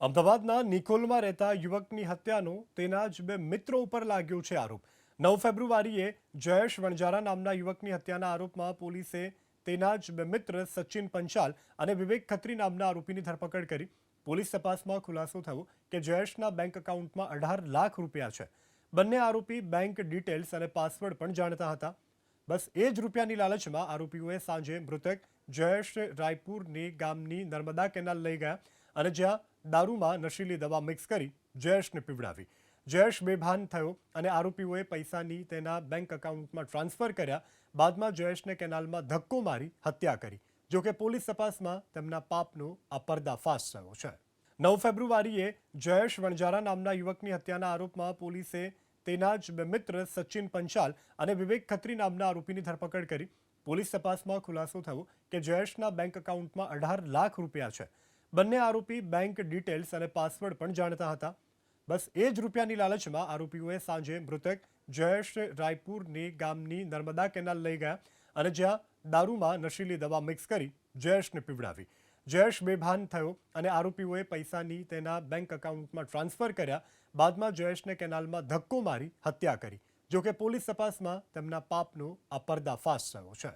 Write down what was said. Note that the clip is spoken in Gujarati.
અમદાવાદના નિકોલમાં રહેતા યુવકની હત્યાનો તેના જ બે મિત્રો ઉપર લાગ્યો છે આરોપ। 9 ફેબ્રુઆરીએ જયેશ વણજારા નામના યુવકની હત્યાના આરોપમાં પોલીસે તેના જ બે મિત્ર સચિન પંચાલ અને વિવેક ખત્રી નામના આરોપીની ધરપકડ કરી। પોલીસ તપાસમાં ખુલાસો થયો કે જયેશના બેંક એકાઉન્ટમાં 18 લાખ રૂપિયા છે। બંને આરોપી બેંક ડિટેલ્સ અને પાસવર્ડ પણ જાણતા હતા। બસ એ જ રૂપિયાની લાલચમાં આરોપીઓએ સાંજે મૃતક જયેશ રાયપુરની ગામની નર્મદા કેનાલ લઈ ગયા અને જ્યાં દારૂમાં નશીલી દવા મિક્સ કરી જયેશને પીવડાવી। જયેશ બેભાન થયો અને આરોપીઓએ પૈસાની તેના બેંક એકાઉન્ટમાં ટ્રાન્સફર કર્યા। બાદમાં જયેશને કેનાલમાં ધક્કો મારી હત્યા કરી। જોકે પોલીસ તપાસમાં તેમના પાપનો આ પર્દાફાશ થયો છે। 9 ફેબ્રુઆરીએ જયેશ વણજારા નામના યુવકની હત્યાના આરોપમાં પોલીસે તેના જ બે મિત્ર સચિન પંચાલ અને વિવેક ખત્રી નામના આરોપીની ધરપકડ કરી। પોલીસ તપાસમાં ખુલાસો થયો કે જયેશના બેંક એકાઉન્ટમાં 18 લાખ રૂપિયા છે। બંને આરોપી બેંક ડિટેલ્સ અને પાસવર્ડ પણ જાણતા હતા। બસ એ જ રૂપિયાની લાલચમાં આરોપીઓએ સાંજે મૃતક જયેશ રાયપુરની ગામની નર્મદા કેનાલ લઈ ગયા અને જ્યાં દારૂમાં નશીલી દવા મિક્સ કરી જયેશને પીવડાવી। જયેશ બેભાન થયો અને આરોપીઓએ પૈસાની તેના બેંક એકાઉન્ટમાં ટ્રાન્સફર કર્યા। બાદમાં જયેશને કેનાલમાં ધક્કો મારી હત્યા કરી। જોકે પોલીસ તપાસમાં તેમના પાપનો આ પર્દાફાશ થયો છે।